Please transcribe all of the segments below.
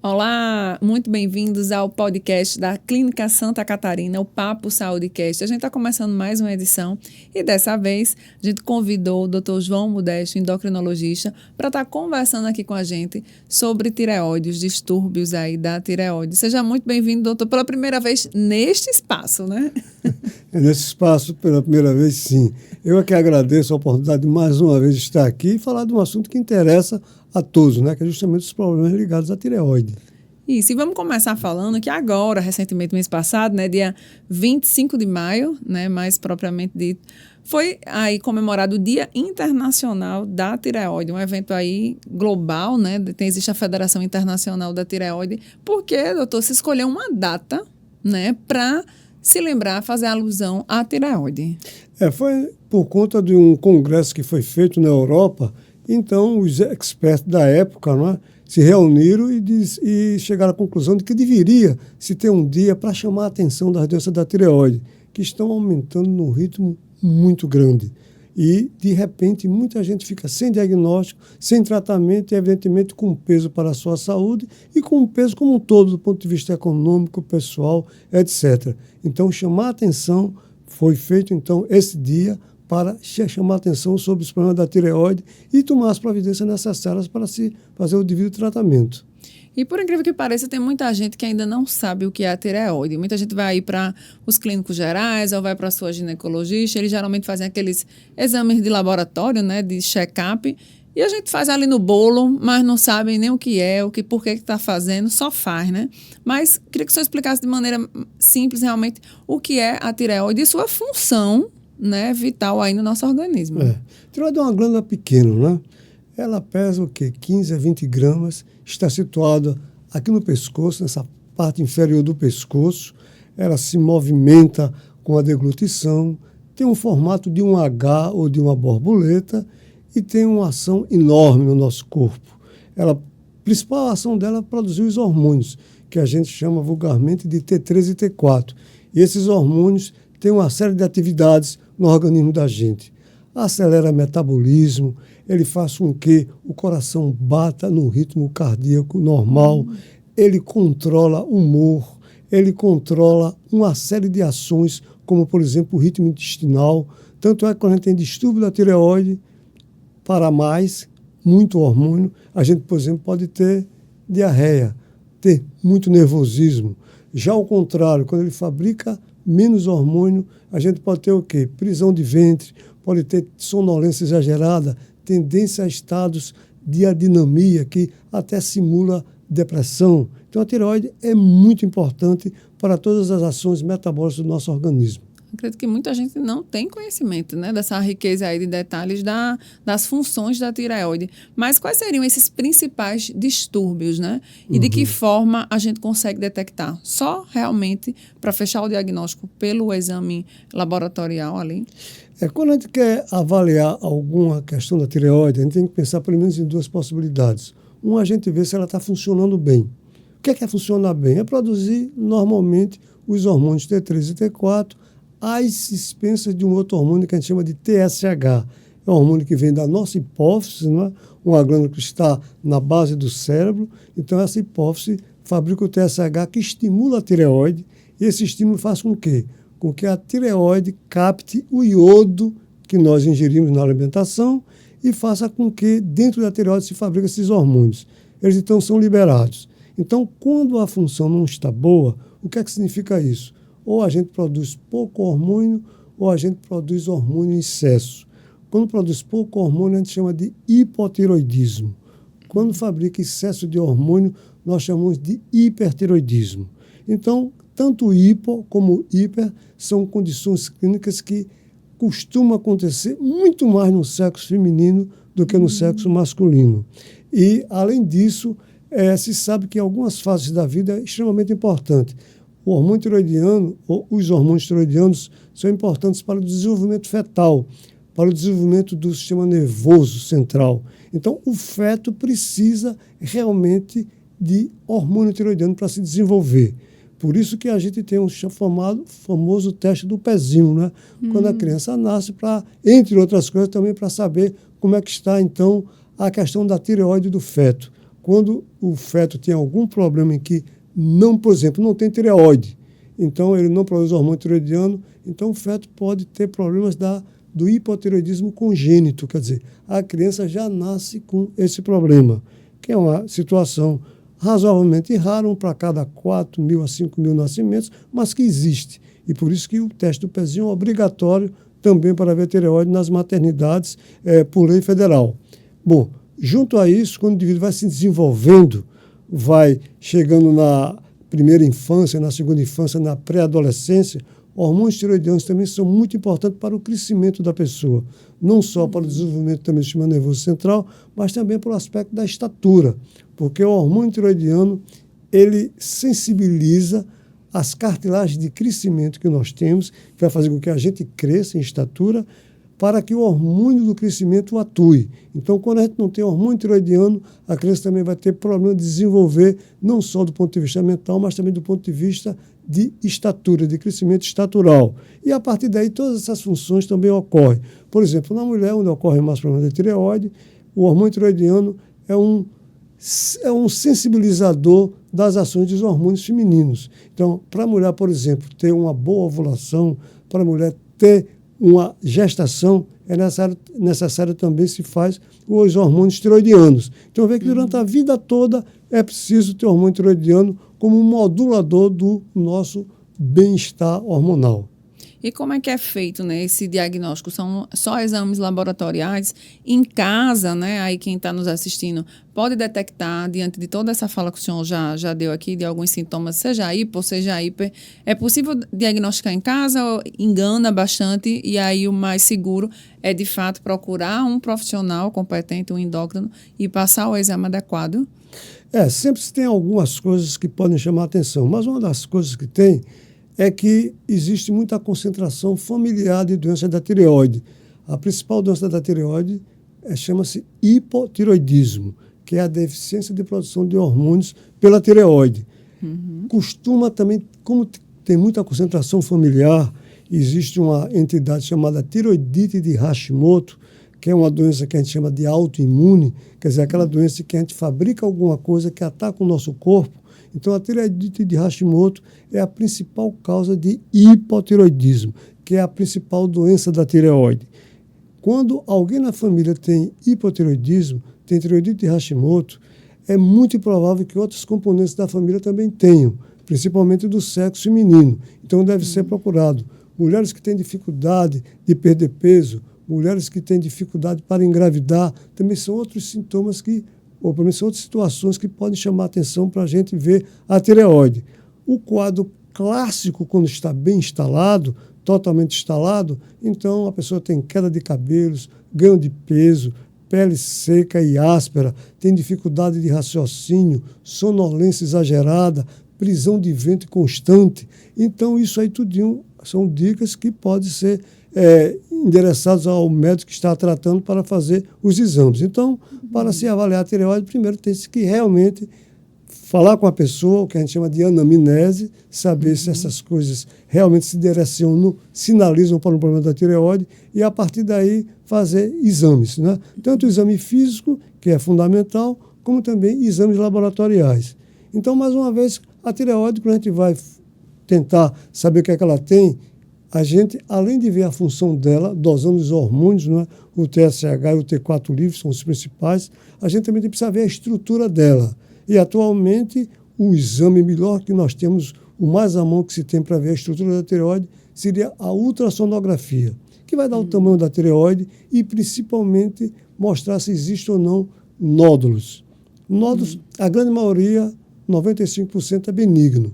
Olá, muito bem-vindos ao podcast da Clínica Santa Catarina, o Papo Saúdecast. A gente está começando mais uma edição e dessa vez a gente convidou o Dr. João Modesto, endocrinologista, para estar conversando aqui com a gente sobre tireoide, os distúrbios aí da tireoide. Seja muito bem-vindo, doutor, pela primeira vez neste espaço, né? Nesse espaço, pela primeira vez, sim. Eu é que agradeço a oportunidade de mais uma vez estar aqui e falar de um assunto que interessa a todos, né? Que é justamente os problemas ligados à tireoide. Isso, e vamos começar falando que agora, recentemente, mês passado, né, dia 25 de maio, né, mais propriamente dito, foi aí comemorado o Dia Internacional da Tireoide, um evento aí global, né, existe a Federação Internacional da Tireoide. Por que, doutor, se escolheu uma data, né, para se lembrar, fazer alusão à tireoide? Foi por conta de um congresso que foi feito na Europa. Então, os experts da época, não é, se reuniram e chegaram à conclusão de que deveria se ter um dia para chamar a atenção das doenças da tireoide, que estão aumentando num ritmo muito grande. E, de repente, muita gente fica sem diagnóstico, sem tratamento e, evidentemente, com peso para a sua saúde e com peso como um todo, do ponto de vista econômico, pessoal, etc. Então, chamar a atenção, foi feito, então, esse dia para chamar a atenção sobre os problemas da tireoide e tomar as providências necessárias para se fazer o devido tratamento. E por incrível que pareça, tem muita gente que ainda não sabe o que é a tireoide. Muita gente vai aí para os clínicos gerais ou vai para a sua ginecologista. Eles geralmente fazem aqueles exames de laboratório, né, de check-up. E a gente faz ali no bolo, mas não sabem nem o que é, por que está fazendo, só faz, né? Mas queria que o senhor explicasse de maneira simples, realmente, o que é a tireoide e sua função, né, vital aí no nosso organismo. A tireoide é uma glândula pequena, né? Ela pesa o quê? 15 a 20 gramas, está situada aqui no pescoço, nessa parte inferior do pescoço. Ela se movimenta com a deglutição, tem um formato de um H ou de uma borboleta e tem uma ação enorme no nosso corpo. A principal ação dela é produzir os hormônios, que a gente chama vulgarmente de T3 e T4. E esses hormônios têm uma série de atividades no organismo da gente. Acelera o metabolismo, ele faz com que o coração bata no ritmo cardíaco normal, ele controla o humor, ele controla uma série de ações, como, por exemplo, o ritmo intestinal. Tanto é que quando a gente tem distúrbio da tireoide, para mais, muito hormônio, a gente, por exemplo, pode ter diarreia, ter muito nervosismo. Já ao contrário, quando ele fabrica menos hormônio, a gente pode ter o quê? Prisão de ventre, pode ter sonolência exagerada, tendência a estados de adinamia, que até simula depressão. Então, a tireoide é muito importante para todas as ações metabólicas do nosso organismo. Acredito que muita gente não tem conhecimento, né, dessa riqueza aí de detalhes das funções da tireoide. Mas quais seriam esses principais distúrbios, né? E de que forma a gente consegue detectar? Só realmente para fechar o diagnóstico pelo exame laboratorial ali? Quando a gente quer avaliar alguma questão da tireoide, a gente tem que pensar pelo menos em duas possibilidades. Uma, a gente vê se ela está funcionando bem. O que é funcionar bem? É produzir normalmente os hormônios T3 e T4, às expensas de um outro hormônio que a gente chama de TSH. É um hormônio que vem da nossa hipófise, não é? Uma glândula que está na base do cérebro. Então, essa hipófise fabrica o TSH que estimula a tireoide, e esse estímulo faz com que a tireoide capte o iodo que nós ingerimos na alimentação e faça com que dentro da tireoide se fabriquem esses hormônios. Eles então são liberados. Então, quando a função não está boa, o que é que significa isso? Ou a gente produz pouco hormônio, ou a gente produz hormônio em excesso. Quando produz pouco hormônio, a gente chama de hipotireoidismo. Quando fabrica excesso de hormônio, nós chamamos de hipertireoidismo. Então, tanto hipo como hiper são condições clínicas que costumam acontecer muito mais no sexo feminino do que no sexo masculino. E, além disso, se sabe que em algumas fases da vida é extremamente importante. O hormônio tireoidiano, ou os hormônios tireoidianos, são importantes para o desenvolvimento fetal, para o desenvolvimento do sistema nervoso central. Então, o feto precisa realmente de hormônio tireoidiano para se desenvolver. Por isso que a gente tem um famoso teste do pezinho, né? Quando a criança nasce, entre outras coisas, também para saber como é que está, então, a questão da tireoide do feto. quando o feto tem algum problema em que não, por exemplo, não tem tireoide, então ele não produz hormônio tireoidiano, então o feto pode ter problemas do hipotireoidismo congênito, quer dizer, a criança já nasce com esse problema, que é uma situação razoavelmente rara, um para cada 4.000 a 5.000 nascimentos, mas que existe. E por isso que o teste do pezinho é obrigatório também para ver tireoide nas maternidades por lei federal. Bom, junto a isso, quando o indivíduo vai se desenvolvendo, vai chegando na primeira infância, na segunda infância, na pré-adolescência, hormônios tireoidianos também são muito importantes para o crescimento da pessoa, não só para o desenvolvimento também do sistema nervoso central, mas também para o aspecto da estatura, porque o hormônio tireoidiano, ele sensibiliza as cartilagens de crescimento que nós temos, que vai fazer com que a gente cresça em estatura, para que o hormônio do crescimento atue. Então, quando a gente não tem hormônio tireoidiano, a criança também vai ter problema de desenvolver, não só do ponto de vista mental, mas também do ponto de vista de estatura, de crescimento estatural. E, a partir daí, todas essas funções também ocorrem. Por exemplo, na mulher, onde ocorre mais problema de tireoide, o hormônio tireoidiano é um sensibilizador das ações dos hormônios femininos. Então, para a mulher, por exemplo, ter uma boa ovulação, para a mulher ter uma gestação, é necessário também se faz os hormônios tireoidianos. Então, vê que durante a vida toda é preciso ter hormônio tireoidiano como um modulador do nosso bem-estar hormonal. E como é que é feito, né, esse diagnóstico? São só exames laboratoriais? Em casa, né, aí quem está nos assistindo pode detectar, diante de toda essa fala que o senhor já deu aqui, de alguns sintomas, seja hipo, seja hiper, é possível diagnosticar em casa ou engana bastante? E aí o mais seguro é, de fato, procurar um profissional competente, um endócrino, e passar o exame adequado? Sempre se tem algumas coisas que podem chamar a atenção, mas uma das coisas que tem é que existe muita concentração familiar de doença da tireoide. A principal doença da tireoide chama-se hipotireoidismo, que é a deficiência de produção de hormônios pela tireoide. Costuma também, como tem muita concentração familiar, existe uma entidade chamada tireoidite de Hashimoto, que é uma doença que a gente chama de autoimune, quer dizer, aquela doença que a gente fabrica alguma coisa que ataca o nosso corpo. Então, a tireoidite de Hashimoto é a principal causa de hipotireoidismo, que é a principal doença da tireoide. Quando alguém na família tem hipotireoidismo, tem tireoidite de Hashimoto, é muito improvável que outros componentes da família também tenham, principalmente do sexo feminino. Então, deve ser procurado. Mulheres que têm dificuldade de perder peso, mulheres que têm dificuldade para engravidar, também são outros sintomas ou pelo menos são outras situações que podem chamar a atenção para a gente ver a tireoide. O quadro clássico, quando está bem instalado, totalmente instalado, então a pessoa tem queda de cabelos, ganho de peso, pele seca e áspera, tem dificuldade de raciocínio, sonolência exagerada, prisão de ventre constante. Então, isso aí tudinho são dicas que podem ser endereçados ao médico que está tratando para fazer os exames. Então, para se avaliar a tireoide, primeiro tem-se que realmente falar com a pessoa, o que a gente chama de anamnese, saber se essas coisas realmente se direcionam, sinalizam para o problema da tireoide, e a partir daí fazer exames, né? Tanto o exame físico, que é fundamental, como também exames laboratoriais. Então, mais uma vez, a tireoide, quando a gente vai tentar saber o que é que ela tem, a gente, além de ver a função dela, dosando os hormônios, né, o TSH e o T4 livre são os principais, a gente também precisa ver a estrutura dela. E, atualmente, o exame melhor que nós temos, o mais à mão que se tem para ver a estrutura da tireoide, seria a ultrassonografia, que vai dar o tamanho da tireoide e, principalmente, mostrar se existe ou não nódulos. Nódulos, a grande maioria, 95% é benigno.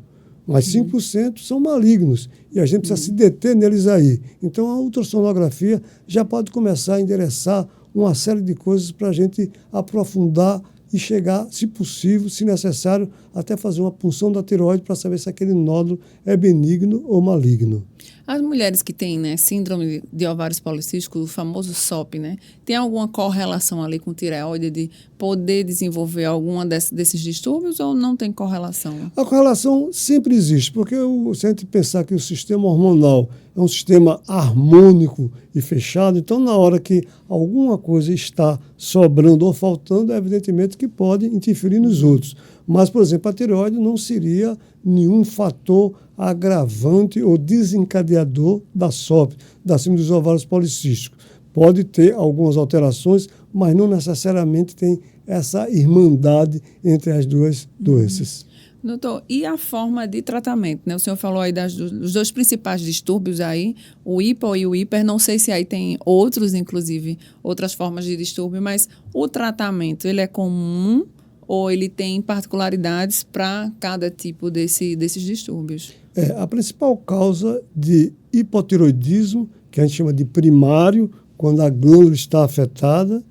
Mas 5% são malignos e a gente precisa se deter neles aí. Então, a ultrassonografia já pode começar a endereçar uma série de coisas para a gente aprofundar e chegar, se possível, se necessário, até fazer uma punção da tireoide para saber se aquele nódulo é benigno ou maligno. As mulheres que têm, né, síndrome de ovários policísticos, o famoso SOP, né, tem alguma correlação ali com tireoide de poder desenvolver alguma desses distúrbios ou não tem correlação? A correlação sempre existe, porque se a gente pensar que o sistema hormonal é um sistema harmônico e fechado, então na hora que alguma coisa está sobrando ou faltando, evidentemente que pode interferir nos outros. Mas, por exemplo, a tireoide não seria nenhum fator agravante ou desencadeador da SOP, da síndrome dos ovários policísticos. Pode ter algumas alterações, mas não necessariamente tem essa irmandade entre as duas doenças. Doutor, e a forma de tratamento, né? O senhor falou aí dos dois principais distúrbios aí, o hipo e o hiper, não sei se aí tem outros, inclusive, outras formas de distúrbio, mas o tratamento, ele é comum ou ele tem particularidades para cada tipo desses distúrbios? A principal causa de hipotiroidismo, que a gente chama de primário, quando a glândula está afetada,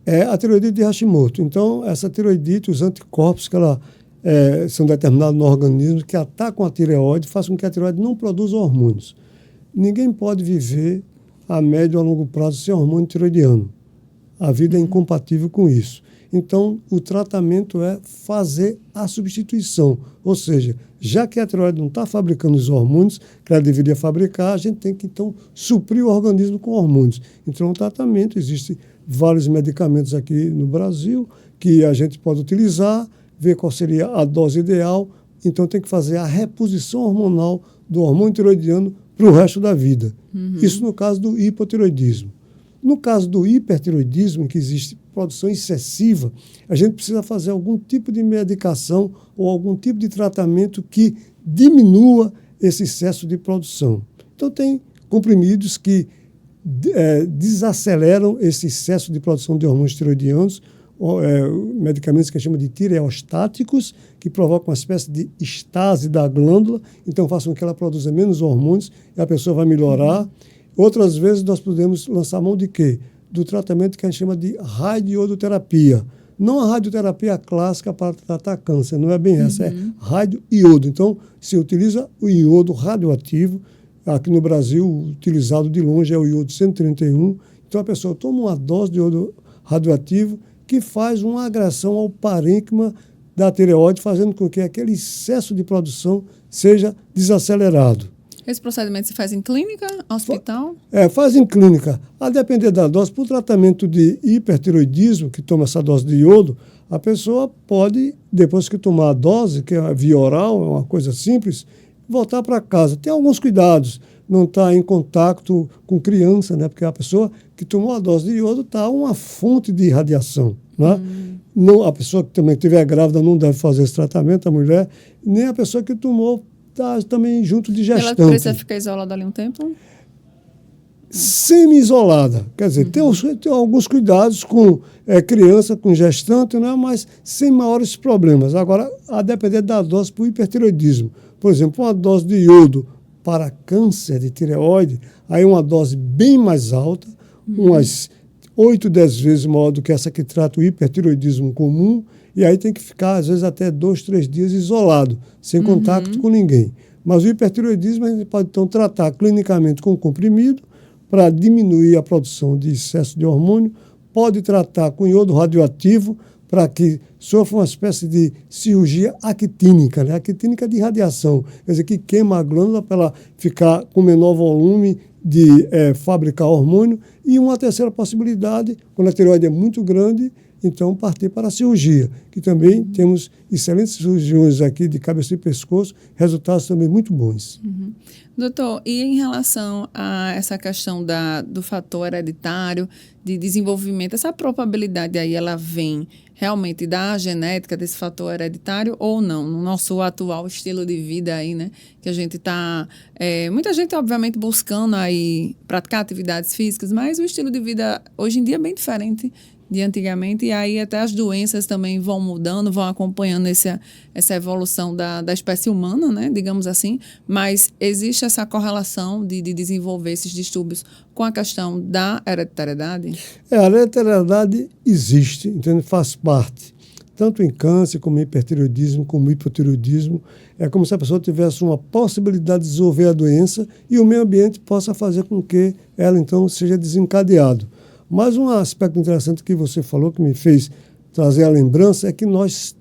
é a tireoidite de Hashimoto. Então, essa tireoidite, os anticorpos que ela são determinados no organismo que atacam a tireoide, fazem com que a tireoide não produza hormônios. Ninguém pode viver a médio ou a longo prazo sem hormônio tireoidiano. A vida é incompatível com isso. Então, o tratamento é fazer a substituição. Ou seja, já que a tireoide não está fabricando os hormônios que ela deveria fabricar, a gente tem que, então, suprir o organismo com hormônios. Então, o tratamento, existem vários medicamentos aqui no Brasil que a gente pode utilizar, ver qual seria a dose ideal. Então, tem que fazer a reposição hormonal do hormônio tireoidiano para o resto da vida. Isso no caso do hipotireoidismo. No caso do hipertireoidismo, em que existe produção excessiva, a gente precisa fazer algum tipo de medicação ou algum tipo de tratamento que diminua esse excesso de produção. Então, tem comprimidos que desaceleram esse excesso de produção de hormônios tireoidianos, medicamentos que a gente chama de tireostáticos, que provocam uma espécie de estase da glândula, então façam com que ela produza menos hormônios e a pessoa vai melhorar. Outras vezes nós podemos lançar mão de quê? Do tratamento que a gente chama de radioiodoterapia. Não a radioterapia clássica para tratar câncer, não é bem essa, é radioiodo. Então, se utiliza o iodo radioativo. Aqui no Brasil, o utilizado de longe é o iodo 131. Então, a pessoa toma uma dose de iodo radioativo que faz uma agressão ao parênquima da tireoide, fazendo com que aquele excesso de produção seja desacelerado. Esse procedimento se faz em clínica, hospital? Faz em clínica. A depender da dose, para o tratamento de hipertireoidismo, que toma essa dose de iodo, a pessoa pode, depois que tomar a dose, que é via oral, é uma coisa simples, voltar para casa. Tem alguns cuidados, não estar em contato com criança, né? Porque a pessoa que tomou a dose de iodo está uma fonte de radiação. Né? Não, a pessoa que também estiver grávida não deve fazer esse tratamento, a mulher, nem a pessoa que tomou está também junto de gestante. Ela precisa ficar isolada ali um tempo? Semi-isolada. Quer dizer, tem alguns cuidados com criança, com gestante, né? Mas sem maiores problemas. Agora, a depender da dose para o hipertireoidismo. Por exemplo, uma dose de iodo para câncer de tireoide, aí uma dose bem mais alta, umas 8, 10 vezes maior do que essa que trata o hipertireoidismo comum, e aí tem que ficar, às vezes, até 2, 3 dias isolado, sem contato com ninguém. Mas o hipertireoidismo a gente pode, então, tratar clinicamente com comprimido para diminuir a produção de excesso de hormônio, pode tratar com iodo radioativo para que sofra uma espécie de cirurgia actínica, né? Actínica de radiação, quer dizer, que queima a glândula para ela ficar com menor volume de fabricar hormônio. E uma terceira possibilidade, quando a tireoide é muito grande, então partir para a cirurgia, que também temos excelentes cirurgiões aqui de cabeça e pescoço, resultados também muito bons. Doutor, e em relação a essa questão do fator hereditário, de desenvolvimento, essa probabilidade aí, ela vem realmente da genética desse fator hereditário ou não? No nosso atual estilo de vida aí, né? Que a gente está... muita gente, obviamente, buscando aí praticar atividades físicas, mas o estilo de vida hoje em dia é bem diferente de antigamente, e aí até as doenças também vão mudando, vão acompanhando essa evolução da espécie humana, né, digamos assim, mas existe essa correlação de desenvolver esses distúrbios com a questão da hereditariedade? A hereditariedade existe, entende? Faz parte. tanto em câncer, como em hipertireoidismo, como hipotireoidismo. É como se a pessoa tivesse uma possibilidade de desenvolver a doença e o meio ambiente possa fazer com que ela, então, seja desencadeada. Mas um aspecto interessante que você falou, que me fez trazer a lembrança, é que nós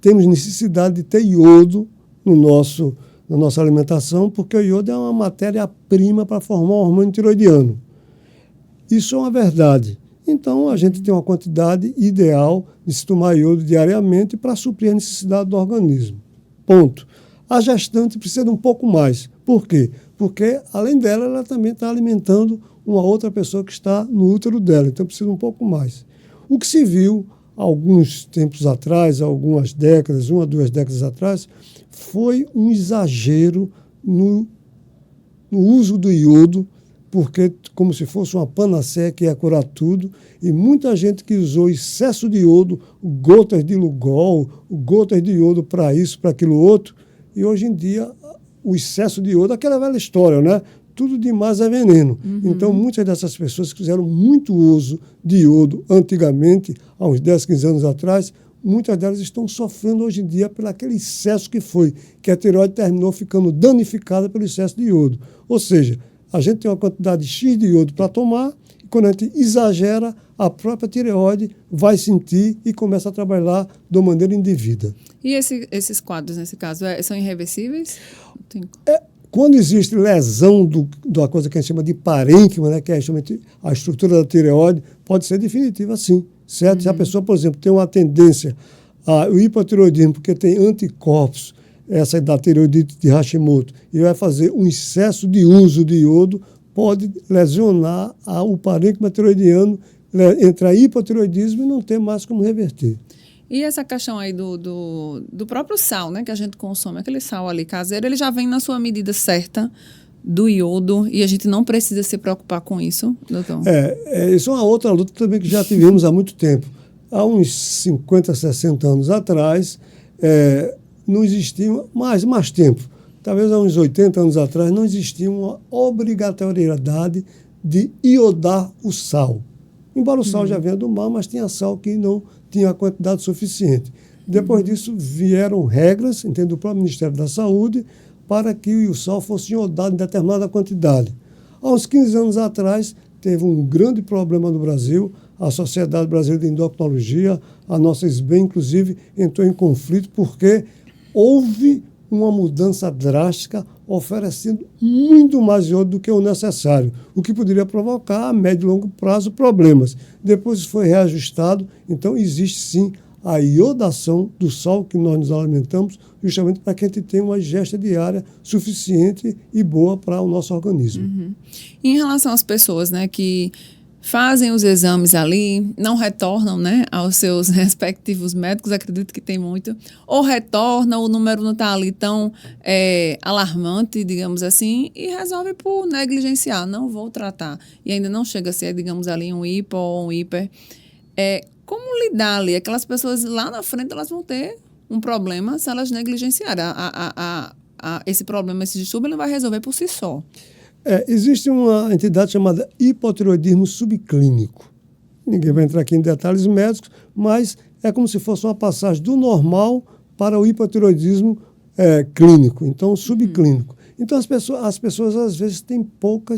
temos necessidade de ter iodo na nossa alimentação, porque o iodo é uma matéria-prima para formar o hormônio tiroidiano. Isso é uma verdade. Então, a gente tem uma quantidade ideal de se tomar iodo diariamente para suprir a necessidade do organismo. Ponto. A gestante precisa de um pouco mais. Por quê? Porque, além dela, ela também está alimentando uma outra pessoa que está no útero dela. Então, precisa de um pouco mais. O que se viu alguns tempos atrás, algumas décadas, 1 a 2 décadas atrás, foi um exagero no uso do iodo, porque como se fosse uma panaceia que ia curar tudo, e muita gente que usou excesso de iodo, gotas de Lugol, gotas de iodo para isso, para aquilo outro, e hoje em dia o excesso de iodo, aquela velha história, né? Tudo demais é veneno. Uhum. Então, muitas dessas pessoas que fizeram muito uso de iodo antigamente, há uns 10, 15 anos atrás, muitas delas estão sofrendo hoje em dia pelo aquele excesso que a tireoide terminou ficando danificada pelo excesso de iodo. Ou seja, a gente tem uma quantidade X de iodo para tomar, e quando a gente exagera, a própria tireoide vai sentir e começa a trabalhar de uma maneira indevida. E esses quadros, nesse caso, são irreversíveis? Quando existe lesão da coisa que a gente chama de parênquima, né, que é a estrutura da tireoide, pode ser definitiva, sim. Certo? Uhum. Se a pessoa, por exemplo, tem uma tendência ao hipotireoidismo, porque tem anticorpos, essa da tireoidite de Hashimoto, e vai fazer um excesso de uso de iodo, pode lesionar o parênquima tireoidiano, entrar em hipotireoidismo e não ter mais como reverter. E essa questão aí do próprio sal, né, que a gente consome, aquele sal ali caseiro, ele já vem na sua medida certa do iodo e a gente não precisa se preocupar com isso, doutor? Isso é uma outra luta também que já tivemos há muito tempo. Há uns 50, 60 anos atrás, não existia, mais tempo, talvez há uns 80 anos atrás, não existia uma obrigatoriedade de iodar o sal. Embora o sal já venha do mar, mas tinha sal que não tinha a quantidade suficiente. Depois disso, vieram regras, entende, do próprio Ministério da Saúde, para que o sal fosse iodado em determinada quantidade. Há uns 15 anos atrás, teve um grande problema no Brasil, a Sociedade Brasileira de Endocrinologia, a nossa SBEM, inclusive, entrou em conflito porque houve uma mudança drástica oferecendo muito mais iodo do que o necessário, o que poderia provocar a médio e longo prazo problemas. Depois isso foi reajustado, então existe sim a iodação do sal que nós nos alimentamos, justamente para que a gente tenha uma ingesta diária suficiente e boa para o nosso organismo. Uhum. E em relação às pessoas, né, que fazem os exames ali, não retornam, né, aos seus respectivos médicos, acredito que tem muito, ou retornam, o número não está ali tão alarmante, digamos assim, e resolve por negligenciar, não vou tratar. E ainda não chega a ser, digamos ali, um hipo ou um hiper. Como lidar ali? Aquelas pessoas lá na frente, elas vão ter um problema se elas negligenciarem. Esse problema, esse distúrbio, ele vai resolver por si só. Existe uma entidade chamada hipotireoidismo subclínico. Ninguém vai entrar aqui em detalhes médicos, mas é como se fosse uma passagem do normal para o hipotireoidismo clínico, então subclínico. Então as pessoas às vezes têm pouca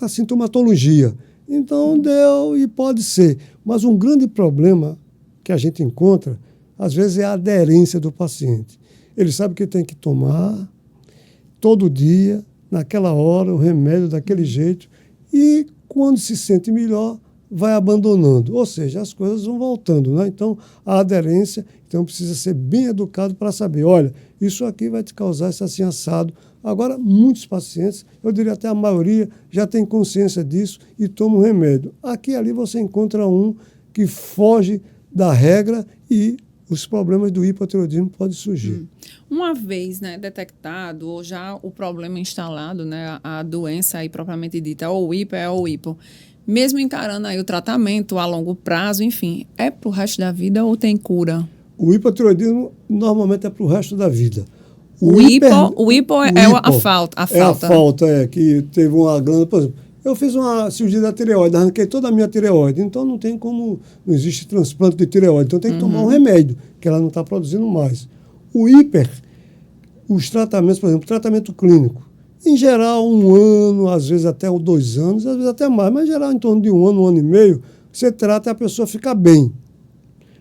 sintomatologia. Então deu e pode ser. Mas um grande problema que a gente encontra, às vezes, é a aderência do paciente. Ele sabe que tem que tomar todo dia, naquela hora, o remédio daquele jeito, e quando se sente melhor, vai abandonando. Ou seja, as coisas vão voltando, né? Então, a aderência, então precisa ser bem educado para saber, olha, isso aqui vai te causar esse assim assado. Agora, muitos pacientes, eu diria até a maioria, já tem consciência disso e toma um remédio. Aqui e ali você encontra um que foge da regra e os problemas do hipotireoidismo podem surgir. Uma vez, né, detectado, ou já o problema instalado, né, a doença aí propriamente dita, ou o hiper ou o hipo, mesmo encarando aí o tratamento a longo prazo, enfim, é para o resto da vida ou tem cura? O hipotireoidismo normalmente é para o resto da vida. O hipo é a falta. É a falta, que teve uma glândula, por exemplo, Eu fiz uma cirurgia da tireoide, arranquei toda a minha tireoide, então não tem como, não existe transplante de tireoide, então tem que tomar um remédio, que ela não está produzindo mais. O hiper, os tratamentos, por exemplo, tratamento clínico, em geral 1 ano, às vezes até 2 anos, às vezes até mais, mas em geral em torno de 1 ano e meio, você trata e a pessoa fica bem.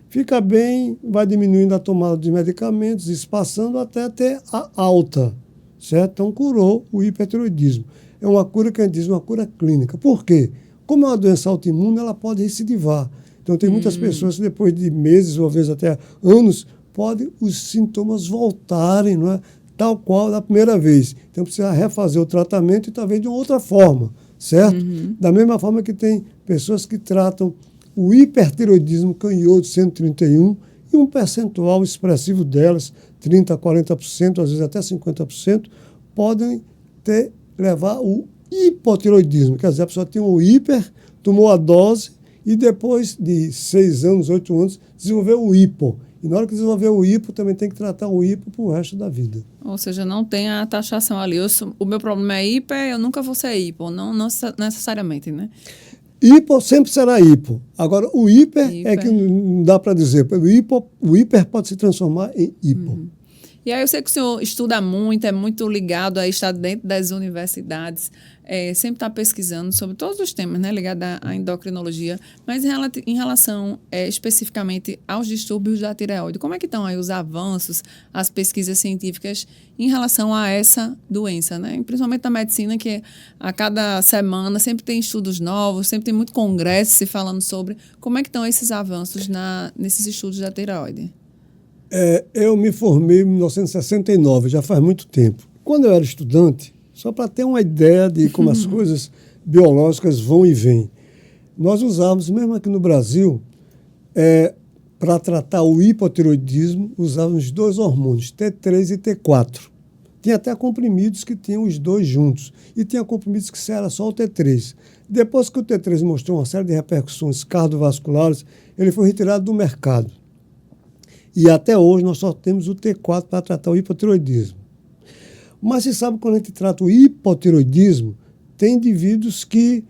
Fica bem, vai diminuindo a tomada de medicamentos, espaçando até ter a alta, certo? Então curou o hipertireoidismo. É uma cura que a gente diz, uma cura clínica. Por quê? Como é uma doença autoimune, ela pode recidivar. Então, tem muitas pessoas que depois de meses, ou às vezes até anos, podem os sintomas voltarem, não é? Tal qual da primeira vez. Então, precisa refazer o tratamento e talvez de uma outra forma, certo? Da mesma forma que tem pessoas que tratam o hipertireoidismo canhoto 131 e um percentual expressivo delas, 30% a 40%, às vezes até 50%, podem levar o hipotireoidismo. Quer dizer, a pessoa tem um hiper, tomou a dose e depois de 6 anos, 8 anos, desenvolveu o hipo. E na hora que desenvolver o hipo, também tem que tratar o hipo para o resto da vida. Ou seja, não tem a taxação ali. O meu problema é hiper, eu nunca vou ser hipo. Não necessariamente, né? Hipo sempre será hipo. Agora, o hiper é que não dá para dizer. O hiper pode se transformar em hipo. E aí eu sei que o senhor estuda muito, é muito ligado a estar dentro das universidades, sempre está pesquisando sobre todos os temas, né, ligados à endocrinologia, mas em relação especificamente aos distúrbios da tireoide, como é que estão aí os avanços, as pesquisas científicas em relação a essa doença, né? Principalmente na medicina, que a cada semana sempre tem estudos novos, sempre tem muito congresso se falando sobre como é que estão esses avanços nesses estudos da tireoide. Eu me formei em 1969, já faz muito tempo. Quando eu era estudante, só para ter uma ideia de como as coisas biológicas vão e vêm, nós usávamos, mesmo aqui no Brasil, para tratar o hipotireoidismo, usávamos 2 hormônios, T3 e T4. Tinha até comprimidos que tinham os 2 juntos, e tinha comprimidos que era só o T3. Depois que o T3 mostrou uma série de repercussões cardiovasculares, ele foi retirado do mercado. E até hoje nós só temos o T4 para tratar o hipotireoidismo. Mas se sabe, quando a gente trata o hipotireoidismo, tem indivíduos que,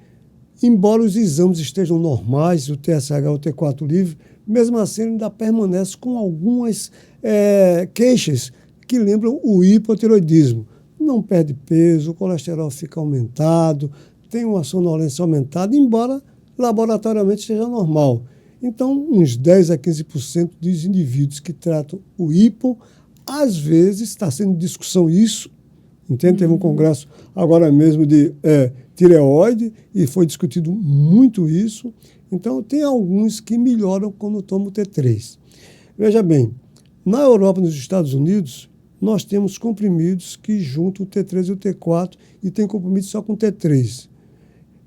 embora os exames estejam normais, o TSH e o T4 livre, mesmo assim ele ainda permanece com algumas queixas que lembram o hipotireoidismo. Não perde peso, o colesterol fica aumentado, tem uma sonolência aumentada, embora laboratoriamente seja normal. Então, uns 10% a 15% dos indivíduos que tratam o hipo, às vezes está sendo discussão isso, entende? Teve um congresso agora mesmo de tireoide e foi discutido muito isso. Então, tem alguns que melhoram quando tomam o T3. Veja bem, na Europa e nos Estados Unidos, nós temos comprimidos que juntam o T3 e o T4 e tem comprimidos só com T3.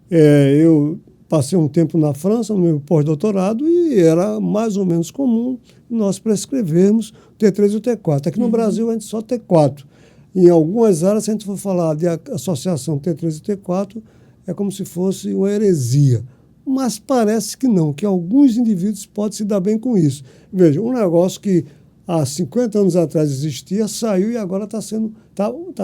Eu passei um tempo na França, no meu pós-doutorado, e era mais ou menos comum nós prescrevermos o T3 e o T4. Aqui no Brasil, a gente só T4. Em algumas áreas, se a gente for falar de associação T3 e T4, é como se fosse uma heresia. Mas parece que não, que alguns indivíduos podem se dar bem com isso. Veja, um negócio que há 50 anos atrás existia, saiu e agora está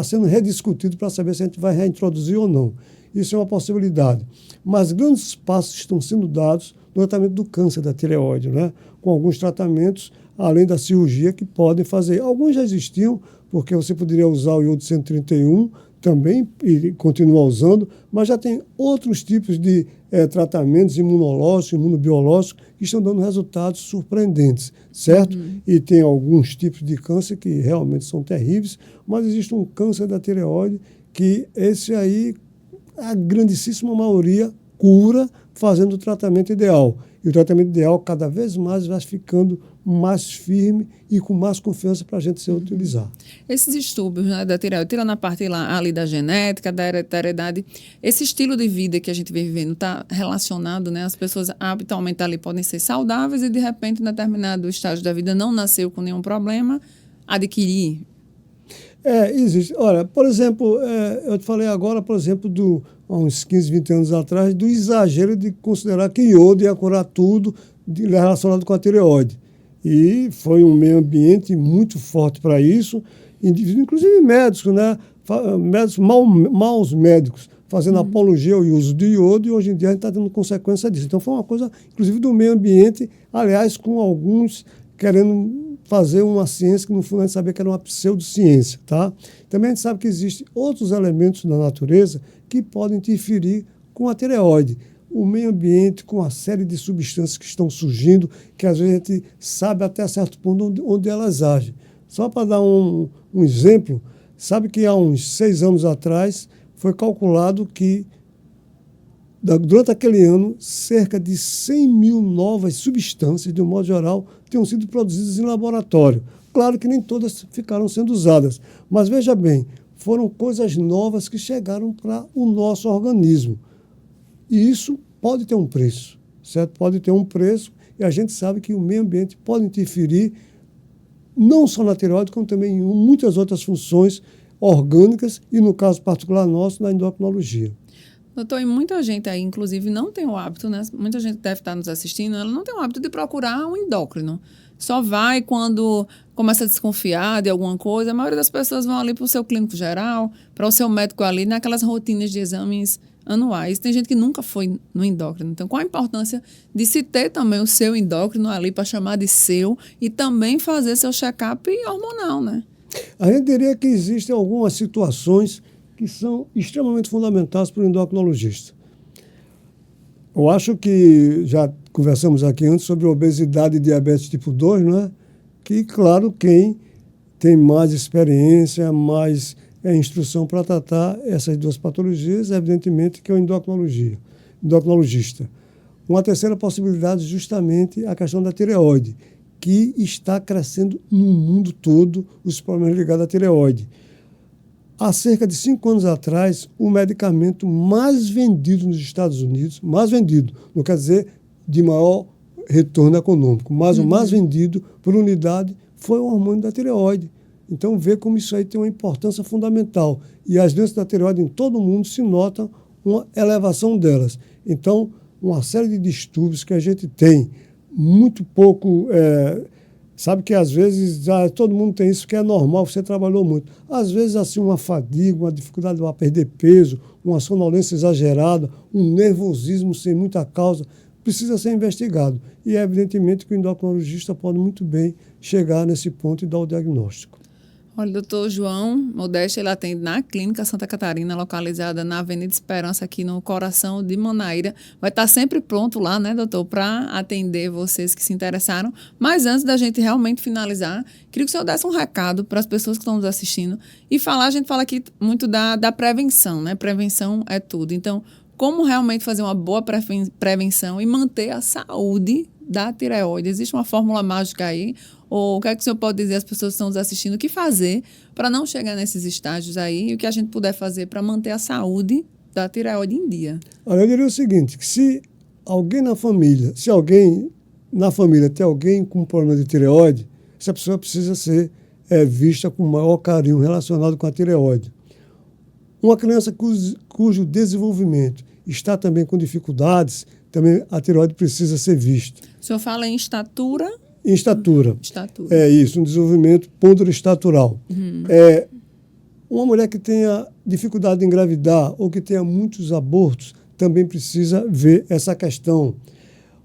sendo rediscutido para saber se a gente vai reintroduzir ou não. Isso é uma possibilidade. Mas grandes passos estão sendo dados no tratamento do câncer da tireoide, né? Com alguns tratamentos, além da cirurgia, que podem fazer. Alguns já existiam, porque você poderia usar o iodo 131 também, e continuar usando, mas já tem outros tipos de tratamentos imunológicos, imunobiológicos, que estão dando resultados surpreendentes, certo? E tem alguns tipos de câncer que realmente são terríveis, mas existe um câncer da tireoide que esse aí, a grandíssima maioria cura fazendo o tratamento ideal. E o tratamento ideal cada vez mais vai ficando mais firme e com mais confiança para a gente se utilizar. Esses distúrbios, né, da tireoide, tirando a parte ali da genética, da hereditariedade, esse estilo de vida que a gente vem vivendo está relacionado, né? As pessoas habitualmente ali podem ser saudáveis e de repente, em determinado estágio da vida, não nasceu com nenhum problema, adquirir. Existe. Olha, por exemplo, eu te falei agora, por exemplo, há uns 15, 20 anos atrás, do exagero de considerar que iodo ia curar tudo relacionado com a tireoide. E foi um meio ambiente muito forte para isso, inclusive médicos, né? Maus médicos fazendo apologia ao uso de iodo, e hoje em dia a gente está tendo consequência disso. Então foi uma coisa, inclusive, do meio ambiente, aliás, com alguns querendo fazer uma ciência que no fundo a gente sabia que era uma pseudociência. Tá? Também a gente sabe que existem outros elementos da natureza que podem interferir com a tireoide. O meio ambiente, com uma série de substâncias que estão surgindo, que às vezes a gente sabe até certo ponto onde elas agem. Só para dar um exemplo, sabe que há uns 6 anos atrás foi calculado que, durante aquele ano, cerca de 100 mil novas substâncias, de um modo geral, tinham sido produzidas em laboratório. Claro que nem todas ficaram sendo usadas, mas veja bem, foram coisas novas que chegaram para o nosso organismo. E isso pode ter um preço, certo? Pode ter um preço, e a gente sabe que o meio ambiente pode interferir não só na tireoide, como também em muitas outras funções orgânicas e, no caso particular nosso, na endocrinologia. Doutor, e muita gente aí, inclusive, não tem o hábito, né? Muita gente deve estar nos assistindo, ela não tem o hábito de procurar um endócrino. Só vai quando começa a desconfiar de alguma coisa. A maioria das pessoas vão ali para o seu clínico geral, para o seu médico ali, naquelas rotinas de exames anuais. Tem gente que nunca foi no endócrino. Então, qual a importância de se ter também o seu endócrino ali para chamar de seu e também fazer seu check-up hormonal, né? A gente diria que existem algumas situações que são extremamente fundamentais para o endocrinologista. Eu acho que já conversamos aqui antes sobre obesidade e diabetes tipo 2, né? Que, claro, quem tem mais experiência, mais instrução para tratar essas duas patologias, evidentemente, que é o endocrinologista. Uma terceira possibilidade é justamente a questão da tireoide, que está crescendo no mundo todo os problemas ligados à tireoide. Há cerca de 5 anos atrás, o medicamento mais vendido nos Estados Unidos, mais vendido, não quer dizer de maior retorno econômico, mas o mais vendido por unidade foi o hormônio da tireoide. Então, vê como isso aí tem uma importância fundamental. E as doenças da tireoide em todo o mundo se nota uma elevação delas. Então, uma série de distúrbios que a gente tem, muito pouco... sabe que às vezes todo mundo tem isso, que é normal, você trabalhou muito. Às vezes, assim, uma fadiga, uma dificuldade para perder peso, uma sonolência exagerada, um nervosismo sem muita causa, precisa ser investigado. E é evidentemente que o endocrinologista pode muito bem chegar nesse ponto e dar o diagnóstico. Olha, doutor João Modeste, ele atende na Clínica Santa Catarina, localizada na Avenida Esperança, aqui no coração de Manaíra. Vai estar sempre pronto lá, né, doutor, para atender vocês que se interessaram. Mas antes da gente realmente finalizar, queria que o senhor desse um recado para as pessoas que estão nos assistindo e falar, a gente fala aqui muito da prevenção, né? Prevenção é tudo. Então, como realmente fazer uma boa prevenção e manter a saúde da tireoide? Existe uma fórmula mágica aí? Ou o que é que o senhor pode dizer às pessoas que estão nos assistindo o que fazer para não chegar nesses estágios aí e o que a gente puder fazer para manter a saúde da tireoide em dia? Olha, eu diria o seguinte, que se alguém na família tem alguém com problema de tireoide, essa pessoa precisa ser vista com maior carinho relacionado com a tireoide. Uma criança cujo desenvolvimento está também com dificuldades, também a tireoide precisa ser vista. O senhor fala em estatura? Em estatura. Estatura. É isso, um desenvolvimento ponderostatural. Uma mulher que tenha dificuldade de engravidar ou que tenha muitos abortos também precisa ver essa questão.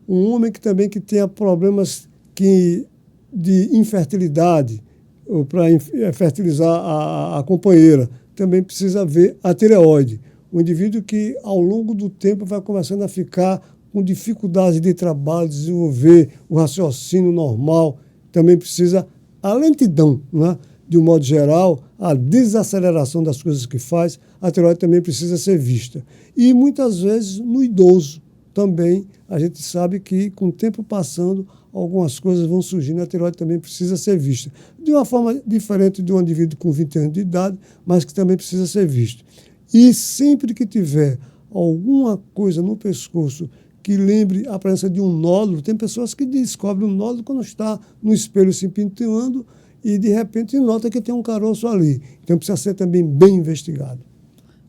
Um homem que tenha problemas de infertilidade, ou para fertilizar a companheira, também precisa ver a tireoide. O indivíduo que, ao longo do tempo, vai começando a ficar com dificuldade de trabalho, desenvolver o raciocínio normal, também precisa a lentidão, né? De um modo geral, a desaceleração das coisas que faz, a tireoide também precisa ser vista. E, muitas vezes, no idoso também, a gente sabe que, com o tempo passando, algumas coisas vão surgindo, a tireoide também precisa ser vista. De uma forma diferente de um indivíduo com 20 anos de idade, mas que também precisa ser visto. E sempre que tiver alguma coisa no pescoço que lembre a presença de um nódulo, tem pessoas que descobrem um nódulo quando está no espelho se penteando e, de repente, nota que tem um caroço ali. Então, precisa ser também bem investigado.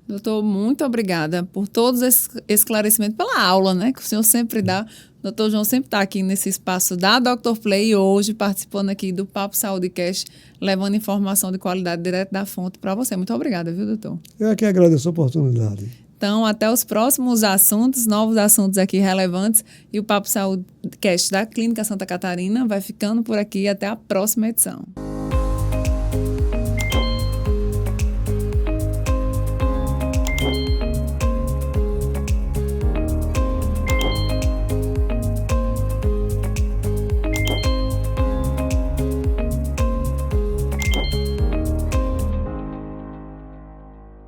Doutor, muito obrigada por todos esses esclarecimentos, pela aula, né, que o senhor sempre dá. O doutor João sempre está aqui nesse espaço da Dr. Play e hoje participando aqui do Papo Saúde Cast, levando informação de qualidade direto da fonte para você. Muito obrigada, viu, doutor? Eu é que agradeço a oportunidade. Então, até os próximos assuntos, novos assuntos aqui relevantes. E o Papo Saúde Cast da Clínica Santa Catarina vai ficando por aqui. Até a próxima edição.